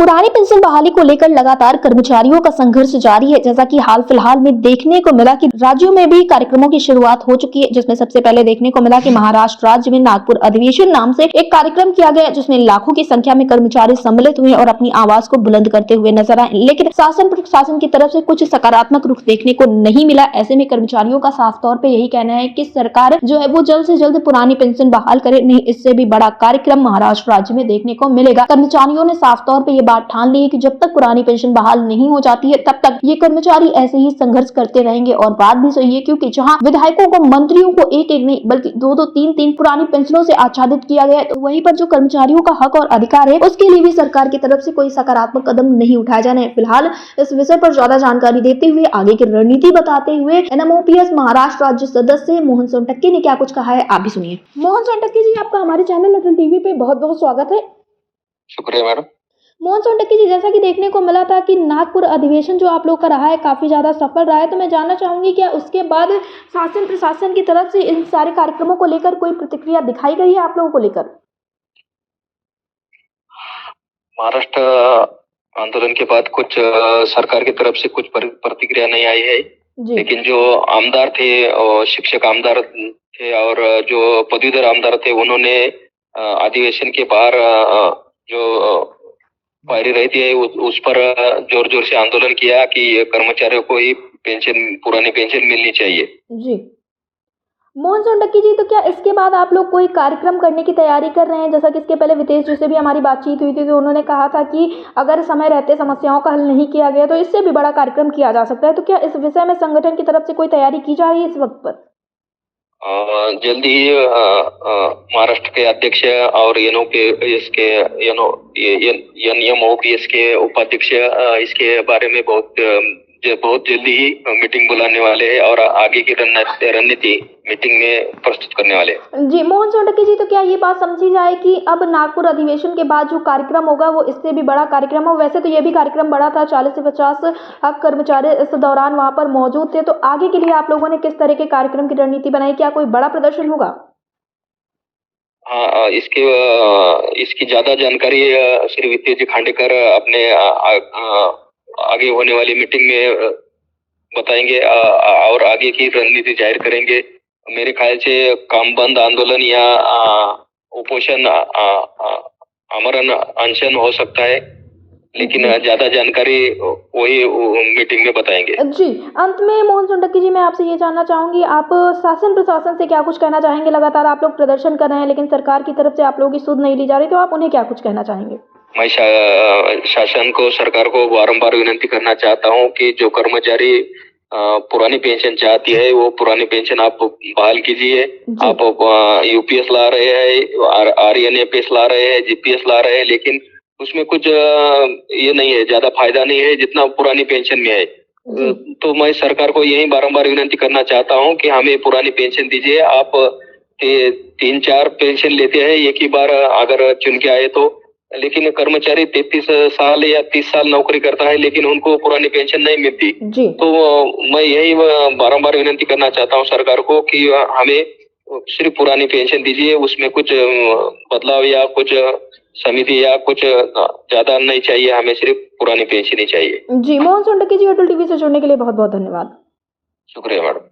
पुरानी पेंशन बहाली को लेकर लगातार कर्मचारियों का संघर्ष जारी है। जैसा कि हाल फिलहाल में देखने को मिला कि राज्यों में भी कार्यक्रमों की शुरुआत हो चुकी है, जिसमें सबसे पहले देखने को मिला कि महाराष्ट्र राज्य में नागपुर अधिवेशन नाम से एक कार्यक्रम किया गया, जिसमें लाखों की संख्या में कर्मचारी सम्मिलित हुए और अपनी आवाज को बुलंद करते हुए नजर आए। लेकिन शासन प्रशासन की तरफ से कुछ सकारात्मक रुख देखने को नहीं मिला। ऐसे में कर्मचारियों का साफ तौर पर यही कहना है कि सरकार जो है वो जल्द से जल्द पुरानी पेंशन बहाल करे, नहीं इससे भी बड़ा कार्यक्रम महाराष्ट्र राज्य में देखने को मिलेगा। कर्मचारियों ने साफ तौर पर बात ठान ली है कि जब तक पुरानी पेंशन बहाल नहीं हो जाती है तब तक ये कर्मचारी ऐसे ही संघर्ष करते रहेंगे। और बात भी सही है, क्योंकि जहां विधायकों को, मंत्रियों को एक एक नहीं बल्कि दो दो तीन तीन पुरानी पेंशनों से आच्छादित किया गया है, तो वहीं पर जो कर्मचारियों का हक और अधिकार है उसके लिए भी सरकार की तरफ से कोई सकारात्मक कदम नहीं उठाया जा रहा है। फिलहाल इस विषय पर ज्यादा जानकारी देते हुए, आगे की रणनीति बताते हुए एनएमओपीएस महाराष्ट्र राज्य सदस्य मोहन सोनटक्के ने क्या कुछ कहा है, आप भी सुनिए। मोहन सोनटक्के जी, आपका हमारे चैनल अटल टीवी पे बहुत बहुत स्वागत है। शुक्रिया मैडम। मोहन सोनटक्के जी, जैसा कि देखने को मिला था कि नागपुर अधिवेशन जो आप लोग का रहा है काफी ज्यादा सफल रहा है, तो मैं जानना चाहूंगी क्या उसके बाद शासन प्रशासन की तरफ से इन सारे कार्यक्रमों को लेकर कोई प्रतिक्रिया दिखाई गई है आप लोगों को लेकर? महाराष्ट्र आंदोलन के बाद कुछ सरकार की तरफ से कुछ प्रतिक्रिया नहीं आई है, लेकिन जो आमदार थे और शिक्षक आमदार थे और जो पदवीधर आमदार थे, उन्होंने अधिवेशन के बाहर जो पायरी रहती है उस पर जोर जोर से आंदोलन किया कि कर्मचारियों को ही पुरानी पेंशन मिलनी चाहिए। जी मोहन सोनटक्के जी, तो क्या इसके बाद आप लोग कोई कार्यक्रम करने की तैयारी कर रहे हैं? जैसा कि इसके पहले विदेश जी से भी हमारी बातचीत हुई थी, तो उन्होंने कहा था कि अगर समय रहते समस्याओं का हल नहीं किया गया तो इससे भी बड़ा कार्यक्रम किया जा सकता है। तो क्या इस विषय में संगठन की तरफ से कोई तैयारी की जा रही है इस वक्त पर? जल्दी ही महाराष्ट्र के अध्यक्ष और एनओपीएस के एनएमओपीएस के उपाध्यक्ष इसके बारे में बहुत जल्दी ही मीटिंग बुलाने वाले हैं और आगे की रणनीति मीटिंग में प्रस्तुत करने वाले हैं। जी मोहन सोनटक्के जी, तो क्या ये बात समझी जाए कि अब नागपुर अधिवेशन के बाद जो कार्यक्रम होगा वो इससे भी बड़ा कार्यक्रम हो? वैसे तो ये भी कार्यक्रम बड़ा था, 40 से 50 कर्मचारी इस दौरान वहां पर मौजूद थे, तो आगे के लिए आप लोगों ने किस तरह के कार्यक्रम की रणनीति बनाई? क्या कोई बड़ा प्रदर्शन होगा? हाँ, इसकी ज्यादा जानकारी श्री वित्तीय जी खांडेकर अपने आगे होने वाली मीटिंग में बताएंगे और आगे की रणनीति जाहिर करेंगे। मेरे ख्याल से काम बंद आंदोलन या उपोषण, आमरण अनशन हो सकता है, लेकिन ज्यादा जानकारी वही मीटिंग में बताएंगे। जी, अंत में मोहन सोनटक्के जी, मैं आपसे ये जानना चाहूंगी, आप शासन प्रशासन से क्या कुछ कहना चाहेंगे? लगातार आप लोग प्रदर्शन कर रहे हैं लेकिन सरकार की तरफ से आप लोगों की सुध नहीं ली जा रही, तो आप उन्हें क्या कुछ कहना चाहेंगे? मैं शासन को, सरकार को बारंबार विनती करना चाहता हूँ कि जो कर्मचारी पुरानी पेंशन चाहती है वो पुरानी पेंशन आप बहाल कीजिए। आप यूपीएस ला रहे हैं, आरएनएपीएस ला रहे हैं, जीपीएस ला रहे हैं, लेकिन उसमें कुछ ये नहीं है, ज्यादा फायदा नहीं है जितना पुरानी पेंशन में है। तो मैं सरकार को यही बारंबार विनती करना चाहता हूँ कि हमें पुरानी पेंशन दीजिए। आप 3-4 पेंशन लेते हैं एक ही बार अगर चुन के आए तो, लेकिन कर्मचारी 33 साल या 30 साल नौकरी करता है लेकिन उनको पुरानी पेंशन नहीं मिलती। तो मैं यही बारंबार विनती करना चाहता हूँ सरकार को कि हमें सिर्फ पुरानी पेंशन दीजिए, उसमें कुछ बदलाव या कुछ समिति या कुछ ज्यादा नहीं चाहिए, हमें सिर्फ पुरानी पेंशन ही चाहिए। जी मोहन सोनटक्के जी, अटल टीवी से जुड़ने के लिए बहुत बहुत धन्यवाद। शुक्रिया मैडम।